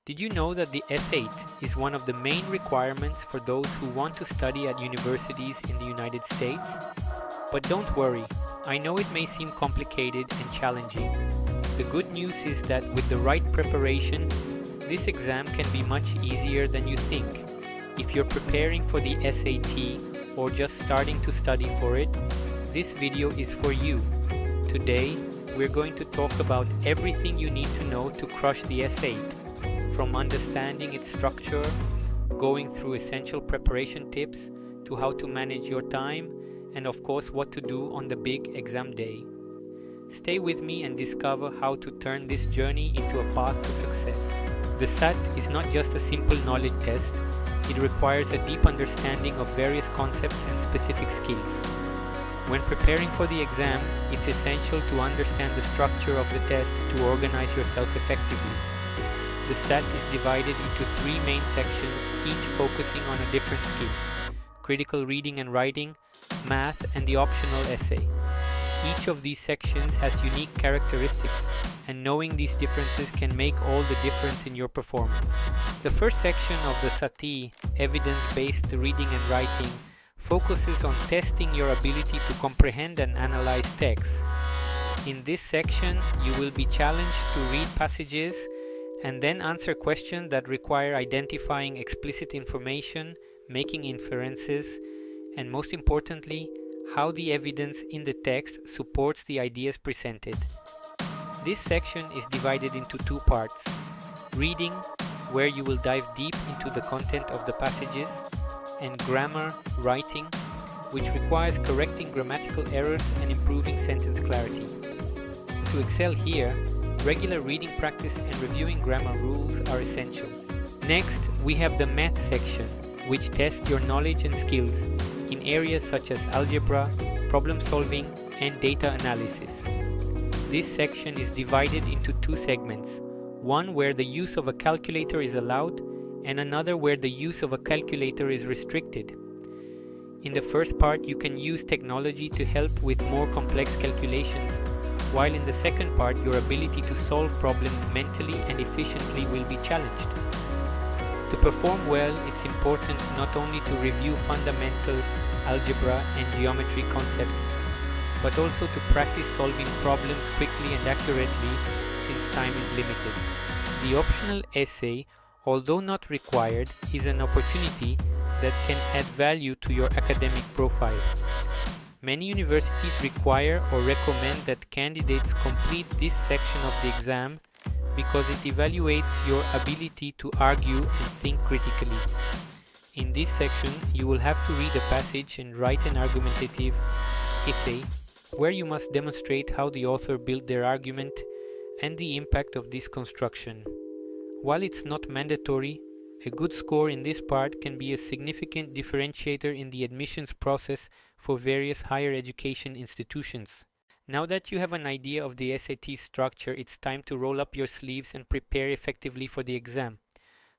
Did you know that the S8 is one of the main requirements for those who want to study at universities in the United States? But don't worry, I know it may seem complicated and challenging. The good news is that with the right preparation, this exam can be much easier than you think. If you're preparing for the SAT or just starting to study for it, this video is for you. Today, we're going to talk about everything you need to know to crush the S8. From understanding its structure, going through essential preparation tips, to how to manage your time, and of course what to do on the big exam day. Stay with me and discover how to turn this journey into a path to success. The SAT is not just a simple knowledge test, it requires a deep understanding of various concepts and specific skills. When preparing for the exam, it's essential to understand the structure of the test to organize yourself effectively. The SAT is divided into three main sections, each focusing on a different skill: critical reading and writing, math, and the optional essay. Each of these sections has unique characteristics, and knowing these differences can make all the difference in your performance. The first section of the SAT, evidence-based reading and writing, focuses on testing your ability to comprehend and analyze texts. In this section, you will be challenged to read passages and then answer questions that require identifying explicit information, making inferences, and most importantly, how the evidence in the text supports the ideas presented. This section is divided into two parts: reading, where you will dive deep into the content of the passages, and grammar, writing, which requires correcting grammatical errors and improving sentence clarity. To excel here, regular reading practice and reviewing grammar rules are essential. Next, we have the math section, which tests your knowledge and skills in areas such as algebra, problem solving, and data analysis. This section is divided into two segments, one where the use of a calculator is allowed, and another where the use of a calculator is restricted. In the first part, you can use technology to help with more complex calculations, while in the second part, your ability to solve problems mentally and efficiently will be challenged. To perform well, it's important not only to review fundamental algebra and geometry concepts, but also to practice solving problems quickly and accurately, since time is limited. The optional essay, although not required, is an opportunity that can add value to your academic profile. Many universities require or recommend that candidates complete this section of the exam because it evaluates your ability to argue and think critically. In this section, you will have to read a passage and write an argumentative essay where you must demonstrate how the author built their argument and the impact of this construction. While it's not mandatory, a good score in this part can be a significant differentiator in the admissions process for various higher education institutions. Now that you have an idea of the SAT structure, it's time to roll up your sleeves and prepare effectively for the exam.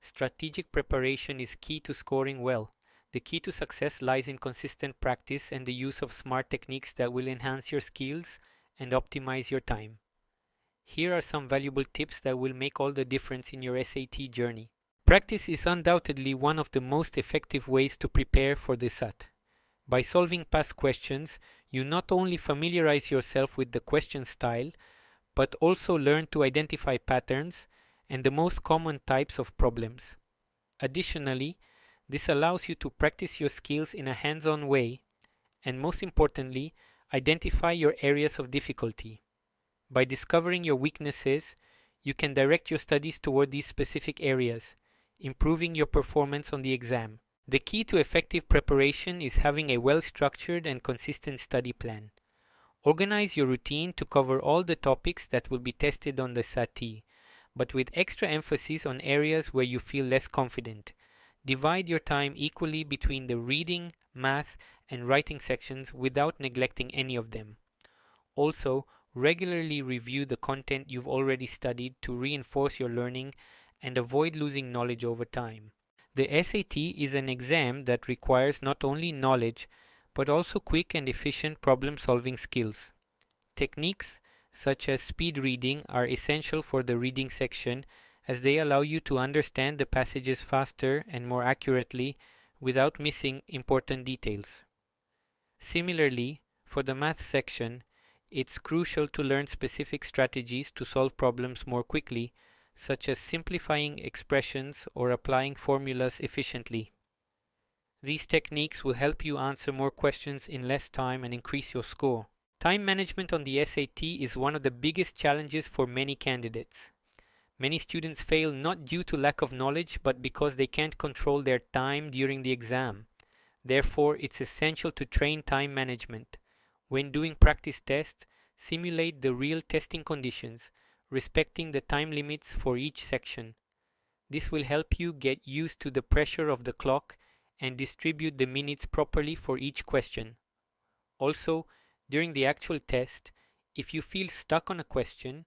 Strategic preparation is key to scoring well. The key to success lies in consistent practice and the use of smart techniques that will enhance your skills and optimize your time. Here are some valuable tips that will make all the difference in your SAT journey. Practice is undoubtedly one of the most effective ways to prepare for the SAT. By solving past questions, you not only familiarize yourself with the question style, but also learn to identify patterns and the most common types of problems. Additionally, this allows you to practice your skills in a hands-on way, and most importantly, identify your areas of difficulty. By discovering your weaknesses, you can direct your studies toward these specific areas, improving your performance on the exam. The key to effective preparation is having a well-structured and consistent study plan. Organize your routine to cover all the topics that will be tested on the SAT, but with extra emphasis on areas where you feel less confident. Divide your time equally between the reading, math, and writing sections without neglecting any of them. Also, regularly review the content you've already studied to reinforce your learning and avoid losing knowledge over time. The SAT is an exam that requires not only knowledge, but also quick and efficient problem-solving skills. Techniques such as speed reading are essential for the reading section, as they allow you to understand the passages faster and more accurately without missing important details. Similarly, for the math section, it's crucial to learn specific strategies to solve problems more quickly, such as simplifying expressions or applying formulas efficiently. These techniques will help you answer more questions in less time and increase your score. Time management on the SAT is one of the biggest challenges for many candidates. Many students fail not due to lack of knowledge, but because they can't control their time during the exam. Therefore, it's essential to train time management. When doing practice tests, simulate the real testing conditions, respecting the time limits for each section. This will help you get used to the pressure of the clock and distribute the minutes properly for each question. Also, during the actual test, if you feel stuck on a question,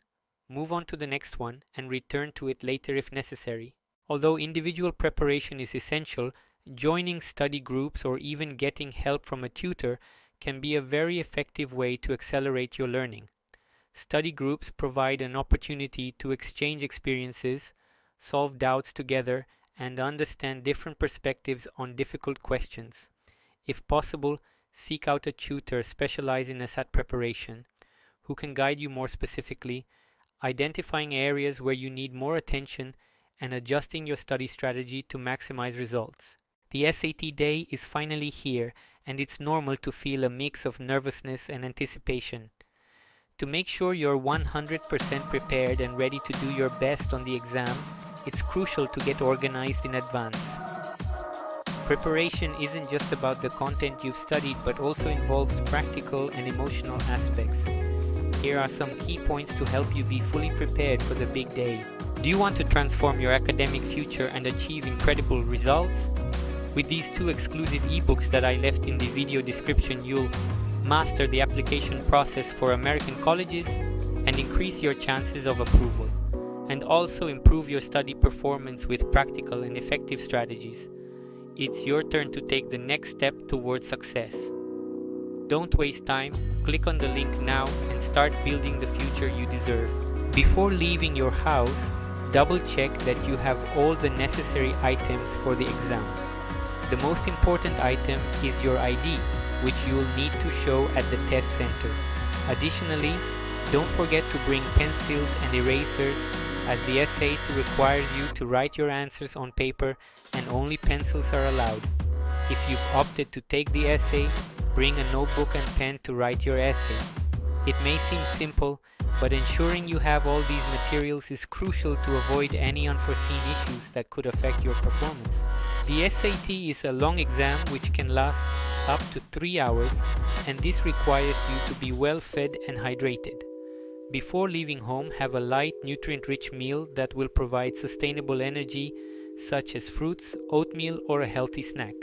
move on to the next one and return to it later if necessary. Although individual preparation is essential, joining study groups or even getting help from a tutor can be a very effective way to accelerate your learning. Study groups provide an opportunity to exchange experiences, solve doubts together, and understand different perspectives on difficult questions. If possible, seek out a tutor specialized in SAT preparation, who can guide you more specifically, identifying areas where you need more attention and adjusting your study strategy to maximize results. The SAT day is finally here, and it's normal to feel a mix of nervousness and anticipation. To make sure you're 100% prepared and ready to do your best on the exam, it's crucial to get organized in advance. Preparation isn't just about the content you've studied, but also involves practical and emotional aspects. Here are some key points to help you be fully prepared for the big day. Do you want to transform your academic future and achieve incredible results? With these 2 exclusive ebooks that I left in the video description, you'll master the application process for American colleges and increase your chances of approval, and also improve your study performance with practical and effective strategies. It's your turn to take the next step towards success. Don't waste time, click on the link now and start building the future you deserve. Before leaving your house, double check that you have all the necessary items for the exam. The most important item is your ID, which you will need to show at the test center. Additionally, don't forget to bring pencils and erasers, as the SAT requires you to write your answers on paper and only pencils are allowed. If you've opted to take the essay, bring a notebook and pen to write your essay. It may seem simple, but ensuring you have all these materials is crucial to avoid any unforeseen issues that could affect your performance. The SAT is a long exam which can last up to 3 hours, and this requires you to be well fed and hydrated. Before leaving home, have a light, nutrient-rich meal that will provide sustainable energy, such as fruits, oatmeal, or a healthy snack.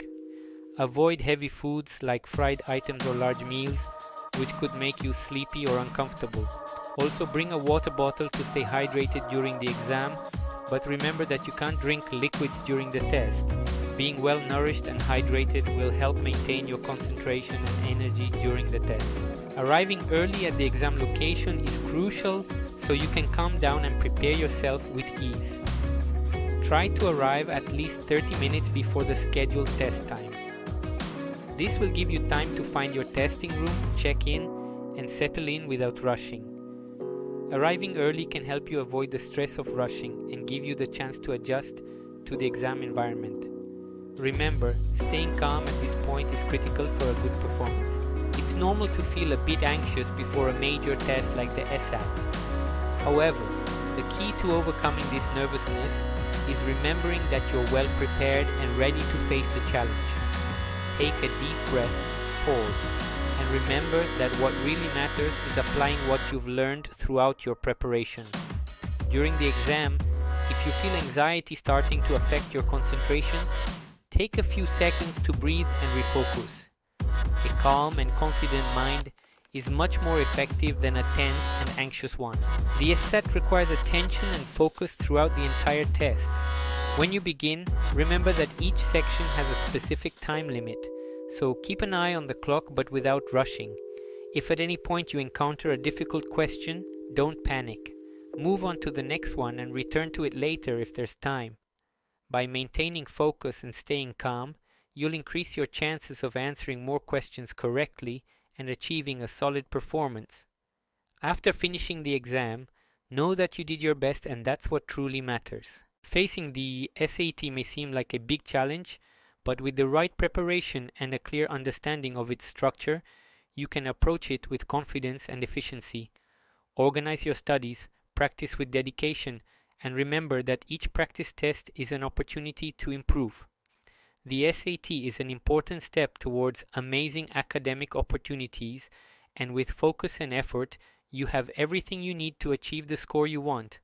Avoid heavy foods like fried items or large meals, which could make you sleepy or uncomfortable. Also, bring a water bottle to stay hydrated during the exam, but remember that you can't drink liquids during the test. Being well nourished and hydrated will help maintain your concentration and energy during the test. Arriving early at the exam location is crucial so you can calm down and prepare yourself with ease. Try to arrive at least 30 minutes before the scheduled test time. This will give you time to find your testing room, check in, and settle in without rushing. Arriving early can help you avoid the stress of rushing and give you the chance to adjust to the exam environment. Remember, staying calm at this point is critical for a good performance. It's normal to feel a bit anxious before a major test like the SAT. However, the key to overcoming this nervousness is remembering that you're well prepared and ready to face the challenge. Take a deep breath, pause, and remember that what really matters is applying what you've learned throughout your preparation. During the exam, if you feel anxiety starting to affect your concentration, take a few seconds to breathe and refocus. A calm and confident mind is much more effective than a tense and anxious one. The SAT requires attention and focus throughout the entire test. When you begin, remember that each section has a specific time limit, so keep an eye on the clock but without rushing. If at any point you encounter a difficult question, don't panic. Move on to the next one and return to it later if there's time. By maintaining focus and staying calm, you'll increase your chances of answering more questions correctly and achieving a solid performance. After finishing the exam, know that you did your best, and that's what truly matters. Facing the SAT may seem like a big challenge, but with the right preparation and a clear understanding of its structure, you can approach it with confidence and efficiency. Organize your studies, practice with dedication, and remember that each practice test is an opportunity to improve. The SAT is an important step towards amazing academic opportunities, and with focus and effort, you have everything you need to achieve the score you want.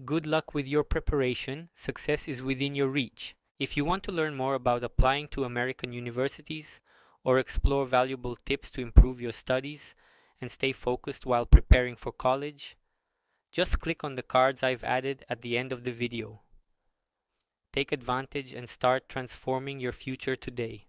Good luck with your preparation. Success is within your reach. If you want to learn more about applying to American universities or explore valuable tips to improve your studies and stay focused while preparing for college, just click on the cards I've added at the end of the video. Take advantage and start transforming your future today.